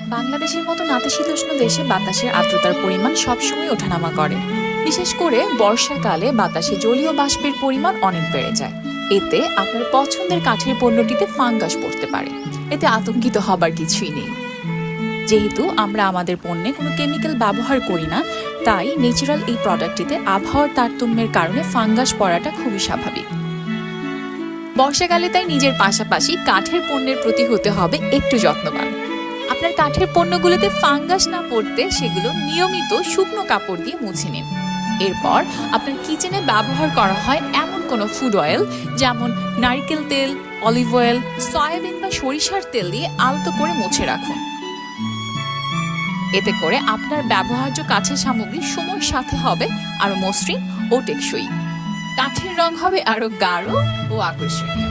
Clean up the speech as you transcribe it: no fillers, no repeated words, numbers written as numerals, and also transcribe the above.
বাংলাদেশের মতো নাতিশীতোষ্ণ দেশে বাতাসের আর্দ্রতার পরিমাণ সবসময় ওঠানামা করে। বিশেষ করে বর্ষাকালে বাতাসে জলীয় বাষ্পের পরিমাণ অনেক বেড়ে যায়। এতে আপনার পছন্দের কাঠের পণ্যটিতে ফাঙ্গাস পড়তে পারে। এতে আতঙ্কিত হবার কিছুই নেই। যেহেতু আমরা আমাদের পণ্যে কোনো কেমিক্যাল ব্যবহার করি না, তাই ন্যাচারাল এই প্রোডাক্টটিতে আবহাওয়ার তারতম্যের কারণে ফাঙ্গাস পড়াটা খুবই স্বাভাবিক। বর্ষাকালে তাই নিজের পাশাপাশি কাঠের পণ্যের প্রতি হতে হবে একটু যত্নবান। আপনার কাঠের পণ্যগুলোতে ফাঙ্গাস না পড়তে সেগুলো নিয়মিত শুকনো কাপড় দিয়ে মুছে নিন। এরপর আপনার কিচেনে ব্যবহার করা হয় এমন কোনো ফুড অয়েল, যেমন নারকেল তেল, অলিভ অয়েল, সয়াবিন বা সরিষার তেল দিয়ে আলতো করে মুছে রাখুন। এতে করে আপনার ব্যবহার্য কাঠের সামগ্রী সময়ের সাথে হবে আরো মসৃণ ও টেকসই। কাঠের রং হবে আরো গাঢ় ও আকর্ষণীয়।